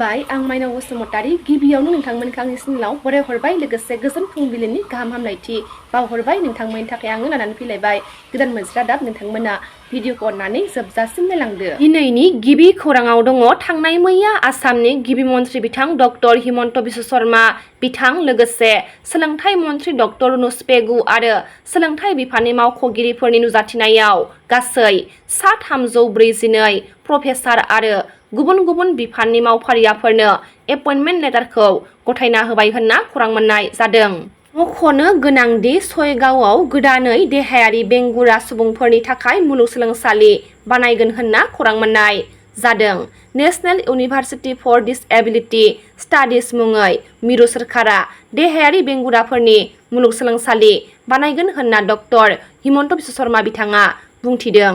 खुलुमबाय आं माइनाव बसुमतारी गिबियावनो नोंथांमोनखौ आंनि चेनेलाव बराय हरबाय लोगोसे गोजोन फुंबिलिनि गाहाम हामलायथि बावहरबाय नोंथांमोननि थाखाय आङो लानानै फैलायबाय गोदान मोनसे रादाब नोंथांमोना भिडिअखौ अननानै जोबजासिम नायलांदो। दिनैनि गिबि खौराङाव दङ थांनाय मैया आसामनि गिबि मन्त्रि बिथां डक्टर हिमन्त बिश्व शर्मा बिथां लोगोसे सोलोंथाइ मन्त्रि डक्टर रुनुस पेगु आरो सोलोंथाइ बिफाननि मावख'गिरिफोरनि नुजाथिनायाव गासै सा 342 प्रफेसार आरो गुबुन गुबुन बिफाननि मावफारियाफोरनो एपइन्टमेन्ट लेटारखौ गथायना होबाय होनना खौरां मोननाय जादों। मख'नो गोनांदि सयगावआव गोदानै देहायारि बेंगुरा सुबुंफोरनि थाखाय मुलुगसोलोंसालि बानायगोन होनना खौरां मोननाय जादों। नेशनेल इउनिभार्सिटि फर डिसएबिलिटि स्टाडिज मुङै मिरु सोरखारा देहायारि बेंगुराफोरनि मुलुगसोलोंसालि बानायगोन होनना डक्टर हिमन्त बिश्व शर्मा बिथाङा बुंथिदों।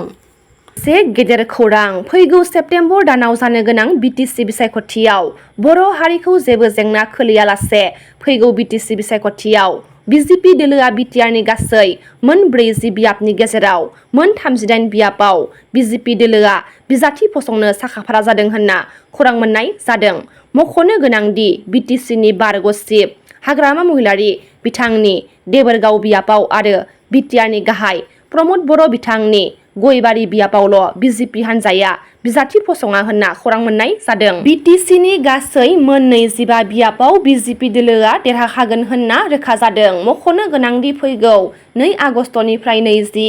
से गेदेर खौरां फैगौ सेप्तेम्बर दानाव जानो गोनां बिटिसि बिसायख'थियाव बर' हारिखौ जेबो जेंना खोलैयालासे फैगौ बिटिसि बिसायख'थियाव बिजेपि दोलोआ बिटिआरनि गासै मोन 40 बियाबनि गेजेराव मोन 38 बियाबाव बिजेपि दोलोआ बिजाथि फसंनो साखाफारा जादों होनना खौरां मोननाय जादों। मख'नो गोनांदि बिटिसिनि बारग' चिफ हाग्रामा महिलारि बिथांनि देबोरगाव बियाबाव आरो बिटिआरनि गाहाय प्रमद बर' बिथांनि गयबारि बियाबावल' बिजेपि हान्जाया बिजाथि फसङा होनना खौरां मोननाय जादों। बिटिसिनि गासै मोन 25 बियाबाव बिजेपि दोलोआ देरहाखागोन होनना रोखा जादों। मख'नो गोनांदि फैगौ 2 आगस्टनिफ्राय 20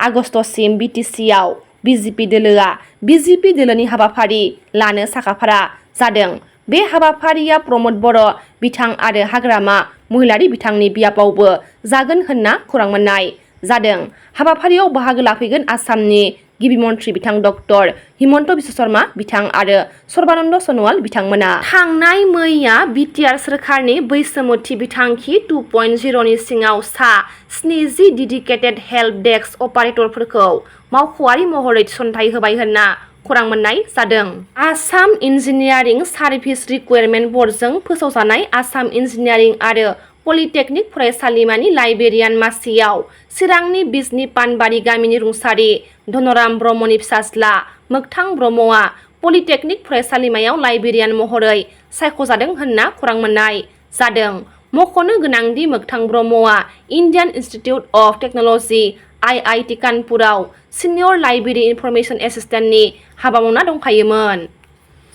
आगस्टसिम बिटिसिआव बिजेपि दोलोआ बिजेपि दोलोनि हाबाफारि लानो साखाफारा जादों। बे हाबाफारिया प्रमद बर' बिथां आरो हाग्रामा महिलारि बिथांनि बियाबावबो जागोन होनना खौरां मोननाय जादों। हाबाफारियाव बाहागो लाफैगोन आसामनि गिबि मन्त्रि बिथां डक्टर हिमन्त बिश्व शर्मा बिथां आरो सर्बानन्द सन'वाल बिथांमोना थांनाय मैया बिटिआर सोरखारनि बैसोमुथि बिथांखि 2.0 नि सिङाव सा 70 डेडिकेटेड हेल्प डेस्क अपारेटरफोरखौ मावख'आरि महरै थिसनथाइ होबाय होनना खौरां मोननाय जादों। आसाम इन्जिनियारिं सार्भिस रिक्रुइटमेन्ट बर्डजों फोसावजानाय आसाम इन्जिनियारिं आरो पलिटेकनिक फरायसालिमानि लाइब्रेरियान मासियाव चिरांनि बिजनि पानबारि गामिनि रुंसारि धनराम ब्रह्मनि फिसाज्ला मोगथां ब्रह्मआ पलिटेकनिक फरायसालिमायाव लाइब्रेरियान महरै सायख'जादों होनना खौरां मोननाय जादों। मख'नो गोनांदि मोगथां ब्रह्मआ Indian institute of technology IIT कानपुराव सिनियर लाइब्रेरि इनफरमेशन एसिस्टेन्टनि हाबा मावना दंखायोमोन।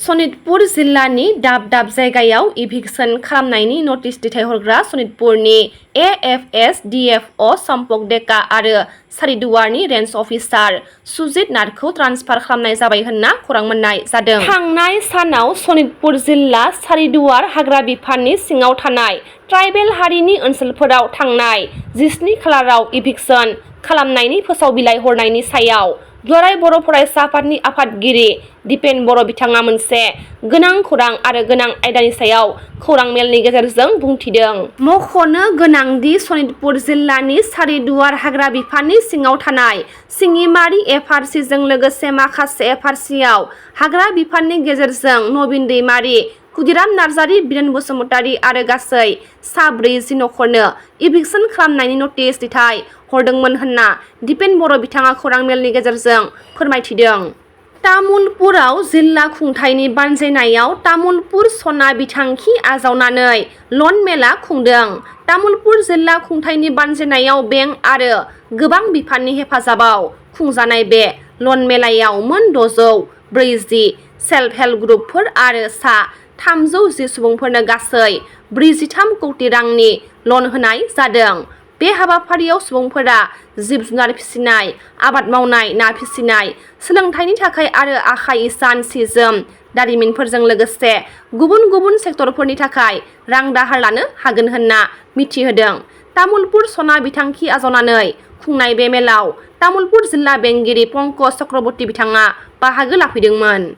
सनितपुर जिल्लानि दाब दाब जायगायाव इभिक्सन खालामनायनि नटिस दैथायहरग्रा सनितपुरनि AFS DFO सम्पक डेका आरो सारिदुवारनि रेन्ज अफिसार सुजित नाथखौ ट्रान्सफार खालामनाय जाबाय होनना खौरां मोननाय जादों। थांनाय सानाव सनितपुर जिल्ला सारिदुवार हाग्रा बिफाननि सिङाव थानाय ट्राइबेल हारिनि ओनसोलफोराव थांनाय 17 खालाराव इभिक्सन खालामनायनि फोसाव बिलाइ हरनायनि सायाव दुलाराय बर' फरायसा आफादनि आफादगिरि दिपेन बर' बिथाङा मोनसे गोनां खौरां आरो गोनां आयदानि सायाव खौरां मेलनि गेजेरजों बुंथिदों। मख'नो गोनांदि सनितपुर जिल्लानि सारिदुवार हाग्रा बिफाननि सिङाव थानाय सिङिमारि FRCजों लोगोसे माखासे FRCआव हाग्रा बिफाननि गेजेरजों नबिन दैमारि खुदिराम नार्जारि बिरेन बसुमतारी आरो गासै सा 40 नखरनो इभिक्सन खालामनायनि नटिस दैथाय हरदोंमोन होनना दिपेन बर' बिथाङा खौरां मेलनि गेजेरजों फोरमायथिदों। तामुलपुराव जिल्ला खुंथायनि बानजायनायाव तामुलपुर सना बिथांखि आजावनानै लन मेला खुंदों। तामुलपुर जिल्ला खुंथायनि बानजायनायाव बेंक आरो गोबां बिफाननि हेफाजाबाव खुंजानाय बे लन मेलायाव मोन 640 सेल्फ हेल्प ग्रुपफोर आरो सा 310 सुबुंफोरनो गासै 43 कौटि रांनि लन होनाय जादों। बे हाबाफारियाव सुबुंफोरा जिब जुनार फिसिनाय, आबाद मावनाय, ना फिसिनाय, सोलोंथाइनि थाखाय आरो आखाइ इसान सि जोम दारिमिनफोरजों लोगोसे गुबुन गुबुन सेक्टरफोरनि थाखाय रां दाहार लानो हागोन होनना मिथिहोदों। तामुलपुर सना बिथांखि आजावनानै खुंनाय बे मेलाव तामुलपुर जिल्ला बेंगिरि पंकज चक्रवर्ती बिथाङा बाहागो लाफैदोंमोन।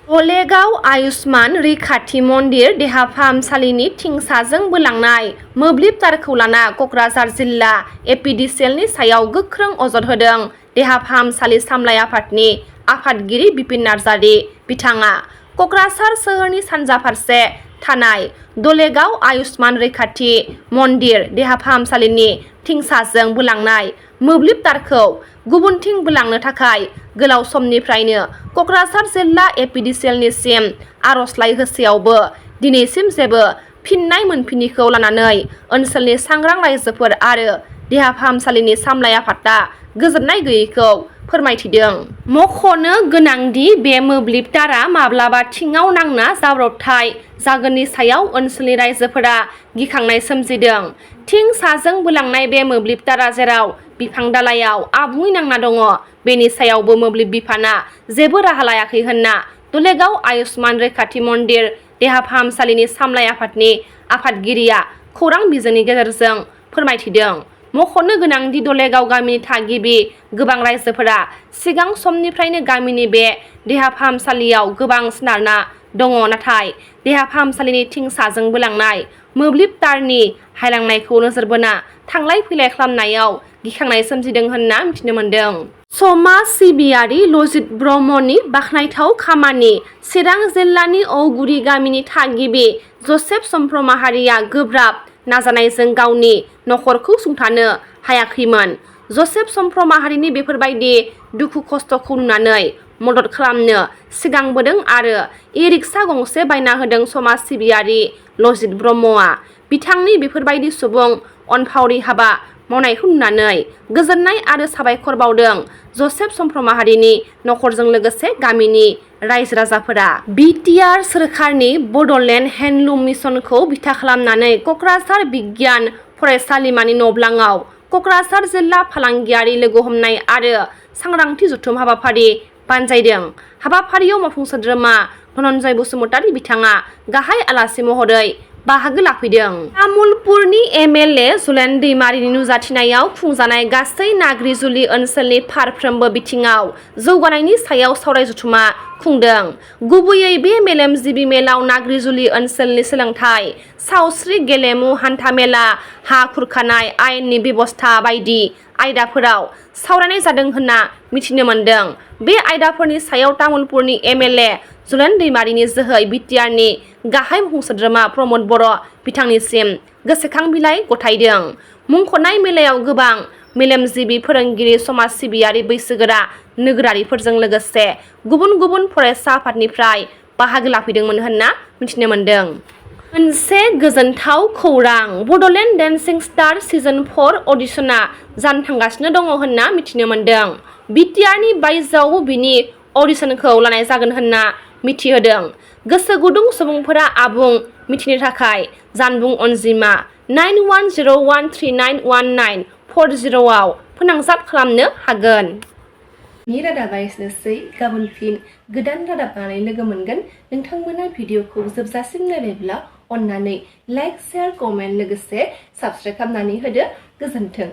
धलेगाव आयुष्मान रैखाथि मन्दिर देहा फाहामसालिनि थिंसाजों बोलांनाय मोब्लिब तारखौ लाना क'क्राझार जिल्ला APDCLनि सायाव गोख्रों अजद होदों देहा फाहामसालि सामलाय आफादनि आफादगिरि बिपिन नार्जारि बिथाङा क'क्राझार सोहोरनि सानजा फारसे थानाय धलेगाव आयुष्मान रैखाथि मन्दिर देहा फाहामसालिनि थिंसाजों बोलांनाय मोब्लिब तारखौ गुबुनथिं बोलांनो थाखाय गोलाव समनिफ्रायनो क'क्राझार जिल्ला एपिडिसिएलनिसिम आर'जलाइ होसेयावबो दिनैसिम जेबो फिननाय मोनफिनिखौ लानानै ओनसोलनि सांग्रां रायजोफोर आरो देहा फाहामसालिनि सामलाय आफादा गोजोननाय गैयैखौ फोरमायथिदों। मख'नो गोनांदि बे मोब्लिब तारा माब्लाबा थिङाव नांना जाब्रबथाय जागोननि सायाव ओनसोलनि रायजोफोरा गिखांनाय सोमजिदों। थिं साजों बोलांनाय बे मोब्लिब तारा जेराव बिफां दालायाव आबुङै नांना दङ बेनि सायावबो मोब्लिब बिफाना जेबो राहा लायाखै होनना दलेगाव आयुष्मान रैखाथि मन्दिर देहा फाहामसालिनि सामलाय आफादनि आफादगिरिया खौरां बिजोंनि गेजेरजों फोरमायथिदों। मख'नो गोनांदि दलेगाव गामिनि थागिबि गोबां रायजोफोरा सिगां समनिफ्रायनो गामिनि बे देहा फाहामसालियाव गोबां सोनारना दङ, नाथाय देहा फाहामसालिनि थिं साजों बोलांनाय मोब्लिब तारनि हायलांनायखौ नोजोर बोना थांलाय फैलाय खालामनायाव गिखांनाय सोमजिदों होनना मिथिनो मोन्दों। समाज सिबियारि लजित ब्रह्मनि बाखनायथाव खामानि चिरां जिल्लानि औगुरि गामिनि थागिबि जसेफ चन्द्रमाहारिया गोब्राब नाजानायजों गावनि नखरखौ सुंथानो हायाखैमोन। जसेफ चन्द्रमाहारिनि बेफोरबायदि दुखु खस्थ'खौ नुनानै मदद खालामनो सिगांबोदों आरो इ-रिक्सा गंसे बायना होदों समाज सिबियारि लजित ब्रह्मआ। बिथांनि बेफोरबायदि सुबुं अनफावरि हाबा मावनायखौ नुनानै गोजोननाय आरो साबायखर बावदों जसेफ चन्द्रमाहारिनि नखरजों लोगोसे गामिनि रायजो राजाफोरा। बि.टि.आर. सोरखारनि बड'लेण्ड हेन्डलुम मिशनखौ बिथा खालामनानै क'क्राझार बिगियान फरायसालिमानि न'ब्लाङाव क'क्राझार जिल्ला फालांगियारि लोगो हमनाय आरो सांग्रांथि जथुम हाबाफारि बानजायदों। हाबाफारियाव मावफुं सोद्रोमा धनन्जय बसुमतारी बिथाङा गाहाय आलासि महरै बाहागो लाफैदों। तामुलपुरनि एम.एल.ए. जलेन दैमारिनि नुजाथिनायाव खुंजानाय गासै नाग्रिजुलि ओनसोलनि फारफ्रोमबो बिथिङाव जौगानायनि सायाव सावराय जथुमा खुंदों। गुबैयै बे मेलेमजिबि मेलाव नाग्रिजुलि ओनसोलनि सोलोंथाइ, सावस्रि, गेलेमु, हान्थामेला, हा खुरखानाय, आयेननि बेबस्था बायदि आयदाफोराव सावरायनाय जादों होनना मिथिनो मोन्दों। बे आयदाफोरनि सायाव तामुलपुरनि एम.एल.ए. जलेन दैमारिनि जोहै बि.टि.आर.नि गाहाय मावफुं सोद्रोमा प्रमद बर' बिथांनिसिम गोसोखां बिलाइ गथायदों। मुंख'नाय मेलायाव गोबां मेलेमजिबि फोरोंगिरि, समाज सिबियारि, बैसोगोरा नोगोरारिफोरजों लोगोसे गुबुन गुबुन फरायसा आफादनिफ्राय बाहागो लाफैदोंमोन होनना मिथिनो मोन्दों। मोनसे गोजोनथाव खौरां, बड'लेण्ड डेन्सिं स्टार सिजन 4 अडिशना जानो थांगासिनो दङ होनना मिथिनो मोन्दों। बि.टि.आर.नि बायजोआवबो बिनि अडिशनखौ लानाय जागोन होनना मिथिहोदों। गोसो गुदुं सुबुंफोरा आबुं मिथिनो थाखाय जानबुं अनजिमा 9101391940 आव फोनांजाब खालामनो हागोन। नि रादाबा एसेनोसै। गाबोन फिन गोदान रादाब लानानै लोगो मोनगोन। नोंथांमोना भिडिअखौ जोबजासिम नायबायब्ला अन्नानै लाइक, शेयार, कमेन्ट लोगोसे साबस्क्राइब खालामनानै होदो। गोजोन्थों।